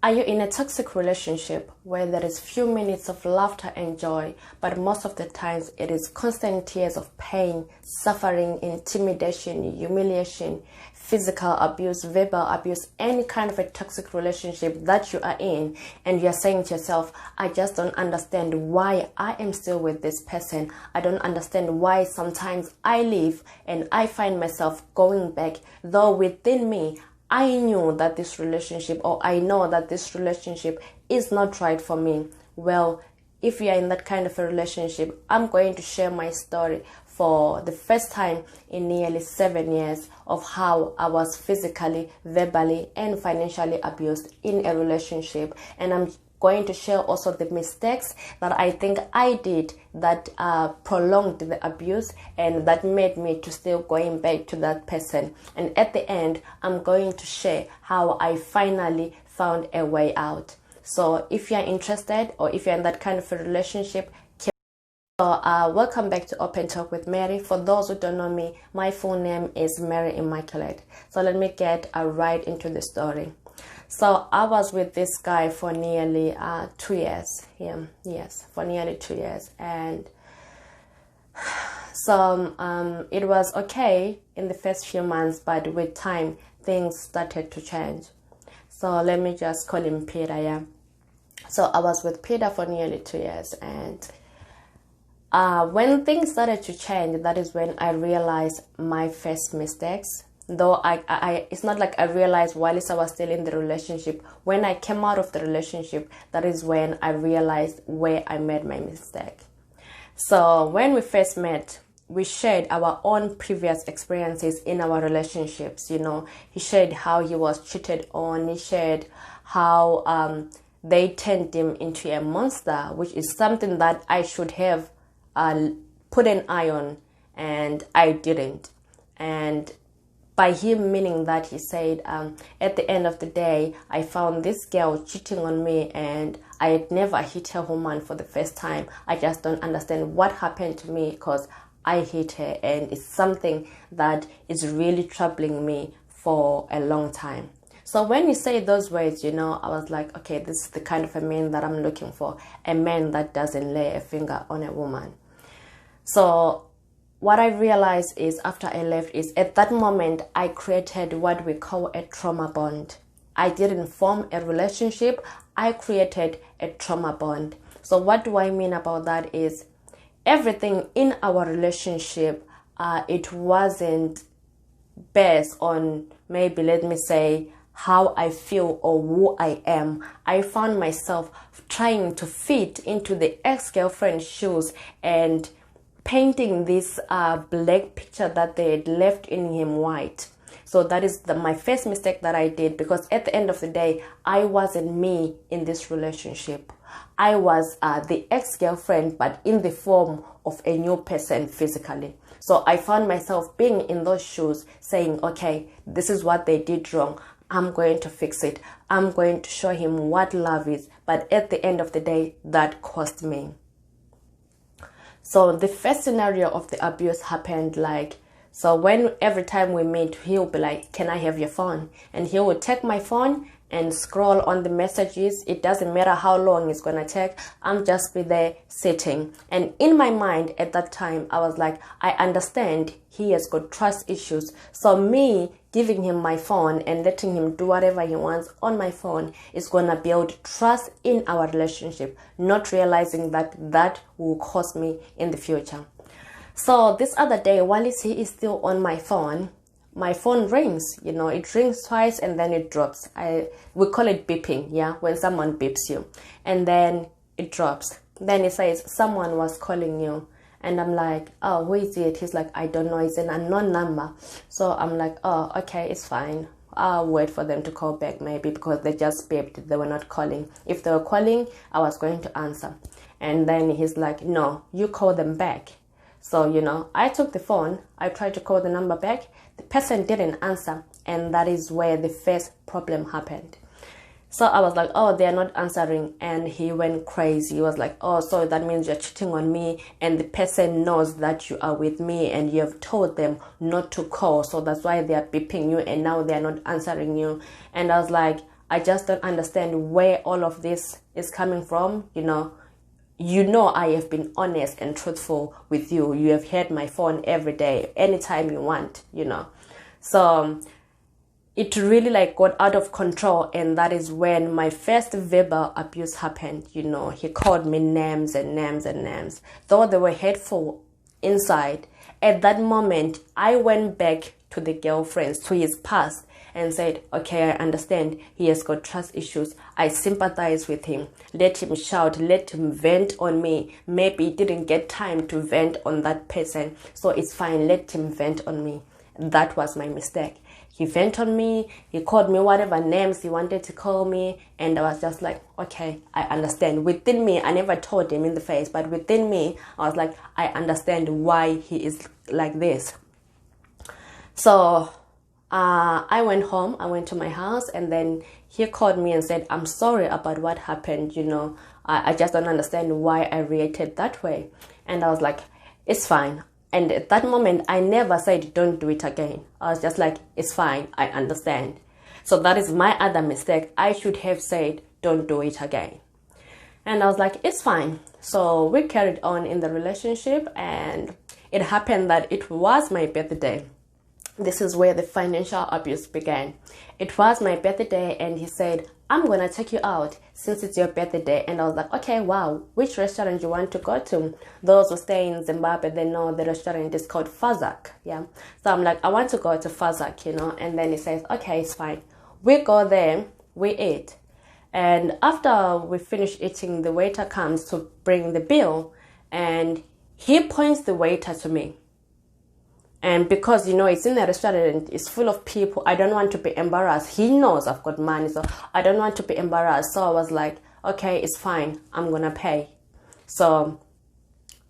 Are you in a toxic relationship where there is few minutes of laughter and joy, but most of the times it is constant tears of pain, suffering, intimidation, humiliation, physical abuse, verbal abuse, any kind of a toxic relationship that you are in, and you're saying to yourself, I just don't understand why I am still with this person. I don't understand why sometimes I leave and I find myself going back, though within me I knew that this relationship, or I know that this relationship is not right for me. Well, if you are in that kind of a relationship, I'm going to share my story for the first time in nearly 7 years of how I was physically, verbally, and financially abused in a relationship. And I'm going to share also the mistakes that I think I did that prolonged the abuse and that made me to still going back to that person. And at the end, I'm going to share how I finally found a way out. So if you're interested, or if you're in that kind of a relationship, welcome back to Open Talk with Mary. For those who don't know me, my full name is Mary Immaculate. So let me get right into the story. So I was with this guy for nearly 2 years. Yes, for nearly 2 years. And so it was okay in the first few months, but with time, things started to change. So let me just call him Peter, yeah. So I was with Peter for nearly 2 years. And when things started to change, that is when I realized my first mistakes. Though it's not like I realized while I was still in the relationship. When I came out of the relationship, that is when I realized where I made my mistake. So when we first met, we shared our own previous experiences in our relationships. You know, he shared how he was cheated on. He shared how they turned him into a monster, which is something that I should have put an eye on, and I didn't. And by him meaning that, he said, at the end of the day, I found this girl cheating on me and I had never hit a woman for the first time. I just don't understand what happened to me because I hit her, and it's something that is really troubling me for a long time. So when you say those words, you know, I was like, okay, this is the kind of a man that I'm looking for, a man that doesn't lay a finger on a woman. So what I realized is after I left is at that moment, I created what we call a trauma bond. I didn't form a relationship. I created a trauma bond. So what do I mean about that is everything in our relationship, it wasn't based on maybe, let me say, how I feel or who I am. I found myself trying to fit into the ex-girlfriend's shoes and painting this black picture that they had left in him white. So that is my first mistake that I did, because at the end of the day, I wasn't me in this relationship. I was the ex-girlfriend, but in the form of a new person physically. So I found myself being in those shoes saying, okay, this is what they did wrong. I'm going to fix it. I'm going to show him what love is. But at the end of the day, that cost me. So the first scenario of the abuse happened so when every time we meet, he'll be like, can I have your phone? And he would take my phone and scroll on the messages. It doesn't matter how long it's going to take. I'm just be there sitting. And in my mind at that time, I was like, I understand he has got trust issues. So me giving him my phone and letting him do whatever he wants on my phone is going to build trust in our relationship, not realizing that that will cost me in the future. So this other day, while he is still on my phone rings. You know, it rings twice and then it drops. We call it beeping, yeah, when someone beeps you. And then it drops. Then it says, someone was calling you. And I'm like, oh, who is it? He's like, I don't know. It's an unknown number. So I'm like, oh, okay, it's fine. I'll wait for them to call back maybe, because they just beeped. They were not calling. If they were calling, I was going to answer. And then he's like, no, you call them back. So, you know, I took the phone. I tried to call the number back. The person didn't answer. And that is where the first problem happened. So I was like, oh, they're not answering. And he went crazy. He was like, oh, so that means you're cheating on me. And the person knows that you are with me and you have told them not to call. So that's why they are beeping you and now they're not answering you. And I was like, I just don't understand where all of this is coming from. You know I have been honest and truthful with you. You have had my phone every day, anytime you want, So it really like got out of control, and that is when my first verbal abuse happened. He called me names and names and names, though they were hateful inside. At that moment, I went back to the girlfriends, to his past, and said, okay, I understand he has got trust issues. I sympathize with him. Let him shout, let him vent on me. Maybe he didn't get time to vent on that person, so it's fine, let him vent on me. That was my mistake. He vented on me, he called me whatever names he wanted to call me, and I was just like, okay, I understand. Within me, I never told him in the face, but within me, I was like, I understand why he is like this. So I went home, I went to my house, and then he called me and said, I'm sorry about what happened, I just don't understand why I reacted that way. And I was like, it's fine. And at that moment, I never said, don't do it again. I was just like, it's fine, I understand. So that is my other mistake. I should have said, don't do it again. And I was like, it's fine. So we carried on in the relationship, and it happened that it was my birthday. This is where the financial abuse began. It was my birthday, and he said, I'm going to take you out since it's your birthday. And I was like, okay, wow, which restaurant you want to go to? Those who stay in Zimbabwe, they know the restaurant is called Fazak. Yeah. So I'm like, I want to go to Fazak, And then he says, okay, it's fine. We go there, we eat. And after we finish eating, the waiter comes to bring the bill, and he points the waiter to me. And because, it's in a restaurant, it's full of people, I don't want to be embarrassed. He knows I've got money, so I don't want to be embarrassed. So I was like, okay, it's fine, I'm going to pay. So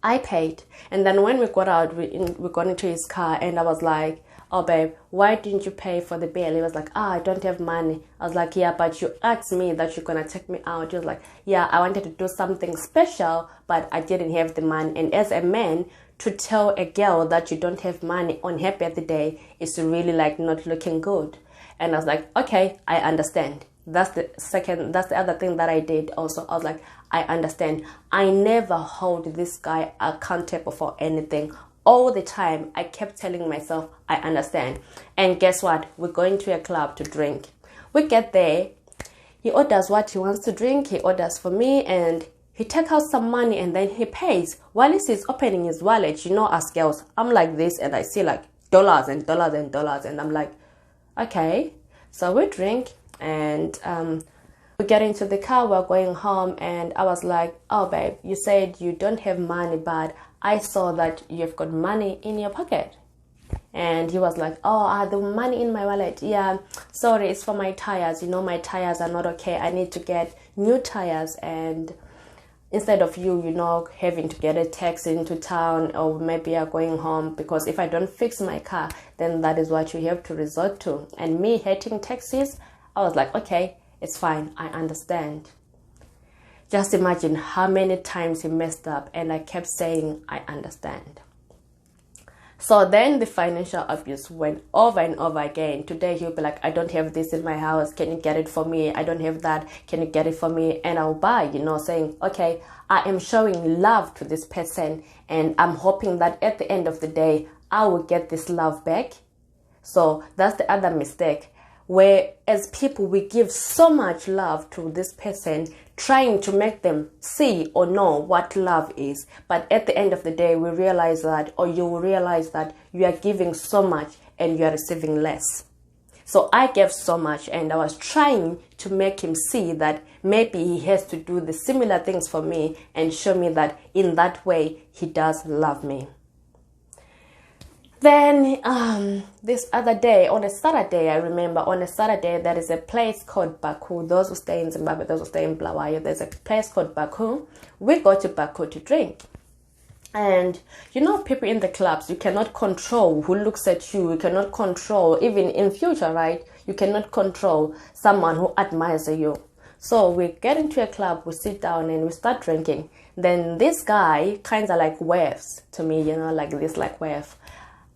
I paid. And then when we got out, we got into his car, and I was like, oh, babe, why didn't you pay for the bill? He was like, I don't have money. I was like, yeah, but you asked me that you're going to take me out. He was like, yeah, I wanted to do something special, but I didn't have the money. And as a man, to tell a girl that you don't have money on her birthday is really like not looking good. And I was like, okay, I understand. That's the other thing that I did also. I was like, I understand. I never hold this guy accountable for anything. All the time, I kept telling myself, I understand. And guess what? We're going to a club to drink. We get there. He orders what he wants to drink. He orders for me, and he takes out some money, and then he pays. While he's opening his wallet, us girls, I'm like this, and I see like dollars and dollars and dollars, and I'm like, okay. So we drink, and we get into the car, we're going home, and I was like, oh, babe, you said you don't have money, but I saw that you've got money in your pocket. And he was like, oh, I have the money in my wallet. Yeah, sorry, it's for my tires. My tires are not okay. I need to get new tires, and instead of you, having to get a taxi into town, or maybe you're going home, because if I don't fix my car, then that is what you have to resort to. And me hating taxis, I was like, okay, it's fine, I understand. Just imagine how many times he messed up, and I kept saying, I understand. So then the financial abuse went over and over again. Today he'll be like, I don't have this in my house. Can you get it for me? I don't have that. Can you get it for me? And I'll buy, saying, okay, I am showing love to this person, and I'm hoping that at the end of the day, I will get this love back. So that's the other mistake, where as people, we give so much love to this person, trying to make them see or know what love is. But at the end of the day, we realize that, or you will realize that you are giving so much and you are receiving less. So I gave so much, and I was trying to make him see that maybe he has to do the similar things for me and show me that in that way he does love me. Then this other day, on a Saturday, I remember, on a Saturday, there is a place called Baku. Those who stay in Zimbabwe, those who stay in Bulawayo, there's a place called Baku. We go to Baku to drink. And people in the clubs, you cannot control who looks at you. You cannot control, even in future, right? You cannot control someone who admires you. So we get into a club, we sit down, and we start drinking. Then this guy kind of like waves to me, like this, like wave.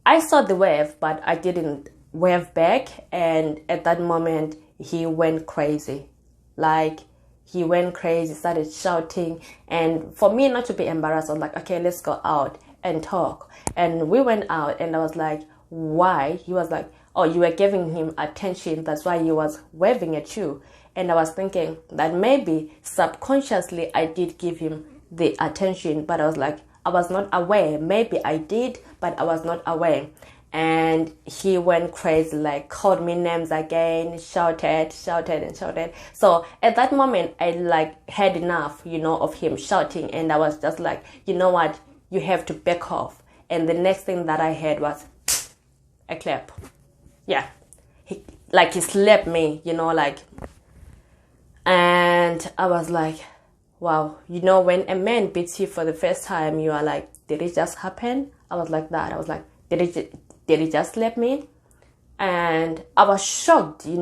I saw the wave, but I didn't wave back. And at that moment, he went crazy. Like, he went crazy, started shouting. And for me not to be embarrassed, I was like, okay, let's go out and talk. And we went out, and I was like, why? He was like, oh, you were giving him attention, that's why he was waving at you. And I was thinking that maybe subconsciously I did give him the attention, but I was like, I was not aware. Maybe I did, but I was not aware. And he went crazy, like called me names again, shouted. So at that moment, I like had enough, of him shouting. And I was just like, you know what? You have to back off. And the next thing that I heard was a clap. Yeah. He slapped me, and I was like, wow, when a man beats you for the first time, you are like, did it just happen? I was like that. I was like, did it just slap me? And I was shocked, he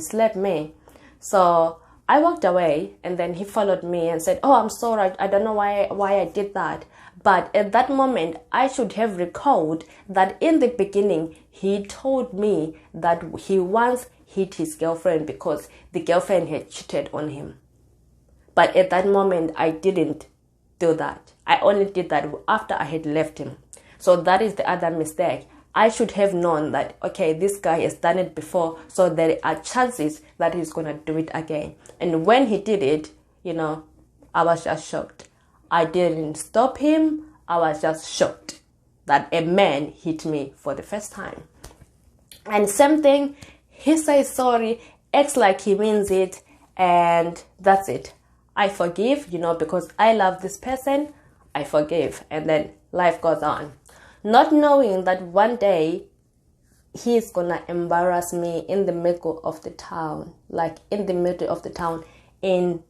slapped me. So I walked away, and then he followed me and said, oh, I'm sorry, I don't know why I did that. But at that moment, I should have recalled that in the beginning, he told me that he once hit his girlfriend because the girlfriend had cheated on him. But at that moment, I didn't do that. I only did that after I had left him. So that is the other mistake. I should have known that, okay, this guy has done it before, so there are chances that he's going to do it again. And when he did it, I was just shocked. I didn't stop him. I was just shocked that a man hit me for the first time. And same thing, he says sorry, acts like he means it, and that's it. I forgive, because I love this person, I forgive, and then life goes on. Not knowing that one day he's gonna embarrass me in the middle of the town, in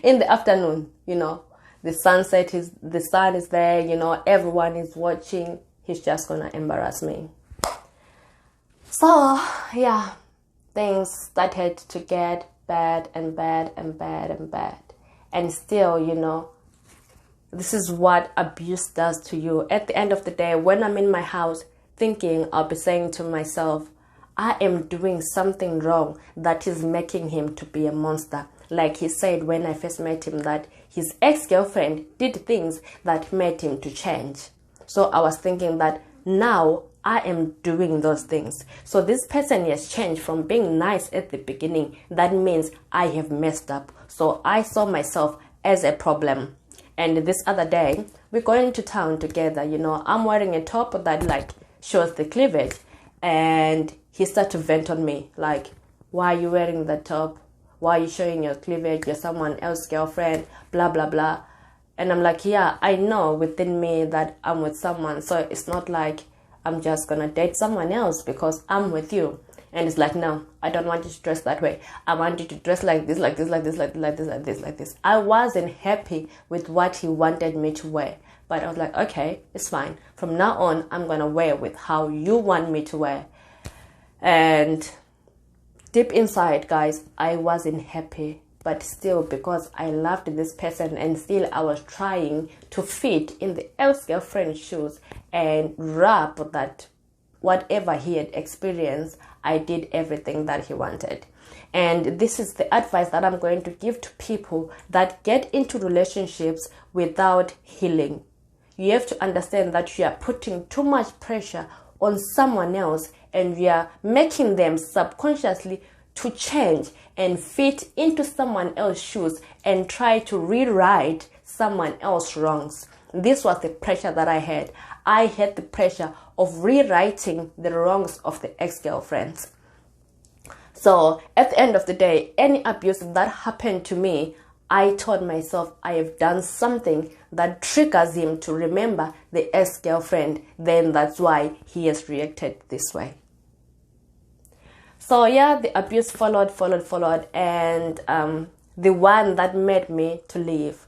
in the afternoon, the sun is there, everyone is watching. He's just gonna embarrass me. So yeah, things started to get bad and bad and bad and bad. And still, this is what abuse does to you. At the end of the day, when I'm in my house thinking, I'll be saying to myself, I am doing something wrong that is making him to be a monster. Like he said when I first met him, that his ex-girlfriend did things that made him to change. So I was thinking that now I am doing those things. So this person has changed from being nice at the beginning. That means I have messed up. So I saw myself as a problem. And this other day, we're going to town together, I'm wearing a top that shows the cleavage. And he started to vent on me, like, why are you wearing that top? Why are you showing your cleavage? You're someone else's girlfriend, blah, blah, blah. And I'm like, yeah, I know within me that I'm with someone. So it's not like I'm just going to date someone else because I'm with you. And it's like, no, I don't want you to dress that way. I want you to dress like this, like this, like this, like this, like this, like this. I wasn't happy with what he wanted me to wear. But I was like, okay, it's fine. From now on, I'm going to wear with how you want me to wear. And deep inside, guys, I wasn't happy. But still, because I loved this person and still I was trying to fit in the ex-girlfriend's shoes and rap that whatever he had experienced, I did everything that he wanted. And this is the advice that I'm going to give to people that get into relationships without healing. You have to understand that you are putting too much pressure on someone else and you are making them subconsciously to change and fit into someone else's shoes and try to rewrite someone else's wrongs. This was the pressure that I had. I had the pressure of rewriting the wrongs of the ex-girlfriends. So at the end of the day, any abuse that happened to me, I told myself I have done something that triggers him to remember the ex-girlfriend. Then that's why he has reacted this way. So yeah, the abuse followed. And the one that made me to leave,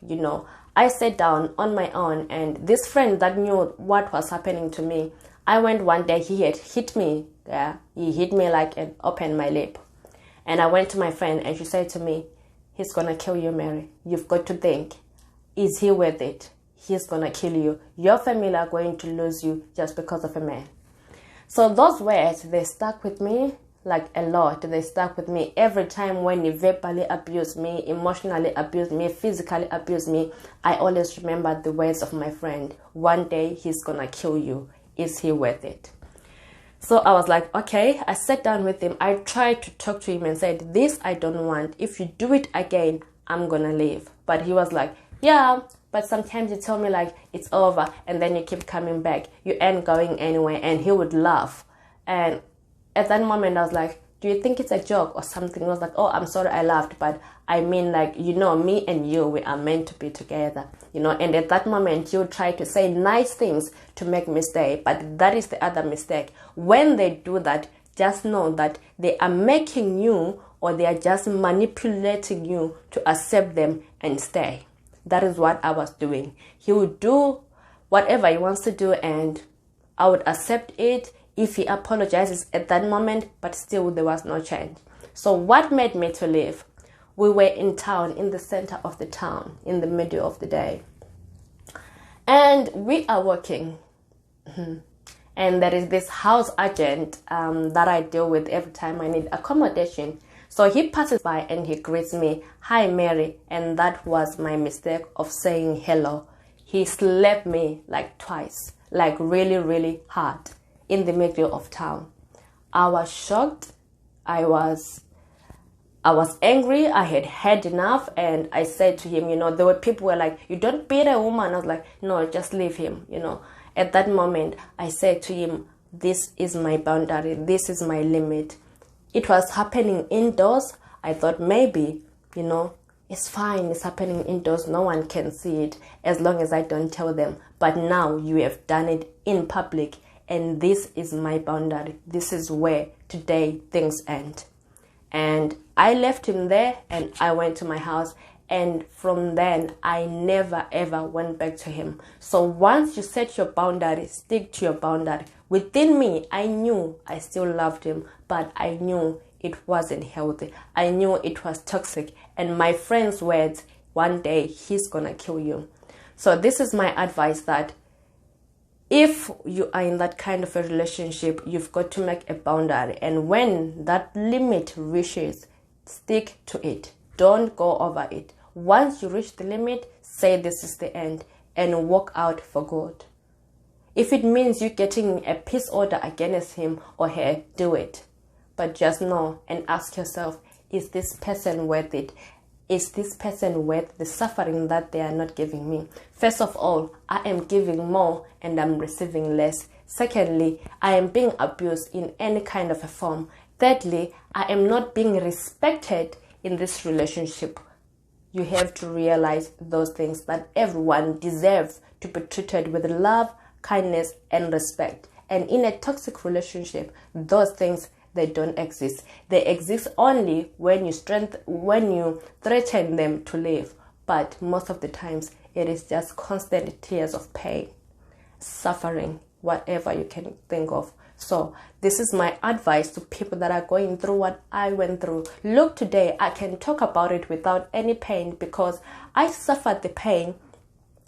I sat down on my own, and this friend that knew what was happening to me, I went one day, he had hit me. Yeah, he hit me like and opened my lip. And I went to my friend and she said to me, he's going to kill you, Mary. You've got to think, is he worth it? He's going to kill you. Your family are going to lose you just because of a man. So those words, they stuck with me. like a lot. They stuck with me. Every time when he verbally abused me, emotionally abused me, physically abused me, I always remember the words of my friend. One day he's gonna kill you. Is he worth it? So I was like, okay. I sat down with him. I tried to talk to him and said, this I don't want. If you do it again, I'm gonna leave. But he was like, yeah, but sometimes you tell me like it's over and then you keep coming back. You ain't going anywhere. And he would laugh. And at that moment, I was like, do you think it's a joke or something? I was like, oh, I'm sorry I laughed. But I mean, like, you know, me and you, we are meant to be together, you know. And at that moment, you try to say nice things to make me stay. But that is the other mistake. When they do that, just know that they are making you, or they are just manipulating you to accept them and stay. That is what I was doing. He would do whatever he wants to do, and I would accept it if he apologizes at that moment, but still there was no change. So what made me to leave? We were in town, in the center of the town, in the middle of the day. And we are working. And there is this house agent that I deal with every time I need accommodation. So he passes by and he greets me, hi Mary, and that was my mistake of saying hello. He slapped me like twice, like really, really hard in the middle of town. I was shocked. I was angry. I had had enough, and I said to him, you know, there were people who were like, you don't beat a woman. I was like, no, just leave him, you know. At that moment, I said to him, this is my boundary. This is my limit. It was happening indoors. I thought maybe, you know, it's fine. It's happening indoors. No one can see it as long as I don't tell them. But now you have done it in public, and this is my boundary. This is where today things end. And I left him there and I went to my house. And from then, I never ever went back to him. So once you set your boundary, stick to your boundary. Within me, I knew I still loved him, but I knew it wasn't healthy. I knew it was toxic. And my friend's words, one day he's gonna kill you. So this is my advice, that if you are in that kind of a relationship, you've got to make a boundary. And when that limit reaches, stick to it. Don't go over it. Once you reach the limit, say this is the end and walk out for good. If it means you getting a peace order against him or her, do it. But just know and ask yourself, is this person worth it? Is this person worth the suffering that they are not giving me? First of all, I am giving more and I'm receiving less. Secondly, I am being abused in any kind of a form. Thirdly, I am not being respected in this relationship. You have to realize those things, that everyone deserves to be treated with love, kindness, and respect. And in a toxic relationship, those things, they don't exist. They exist only when you threaten them to leave. But most of the times, it is just constant tears of pain, suffering, whatever you can think of. So this is my advice to people that are going through what I went through. Look, today I can talk about it without any pain because I suffered the pain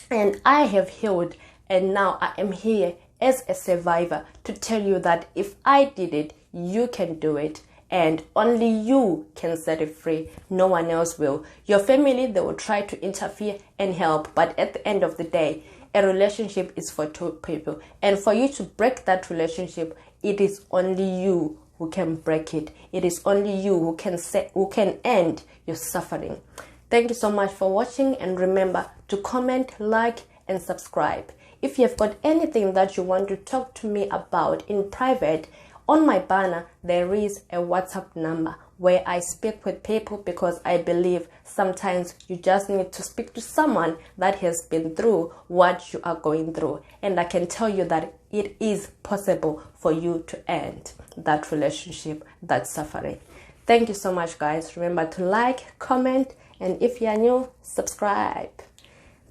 and I have healed. And now I am here as a survivor to tell you that if I did it, you can do it. And only you can set it free. No one else will. Your family, they will try to interfere and help. But at the end of the day, a relationship is for two people. And for you to break that relationship, it is only you who can break it. It is only you who can end your suffering. Thank you so much for watching. And remember to comment, like, and subscribe. If you've got anything that you want to talk to me about in private, on my banner, there is a WhatsApp number where I speak with people, because I believe sometimes you just need to speak to someone that has been through what you are going through. And I can tell you that it is possible for you to end that relationship, that suffering. Thank you so much, guys. Remember to like, comment, and if you are new, subscribe.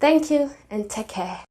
Thank you and take care.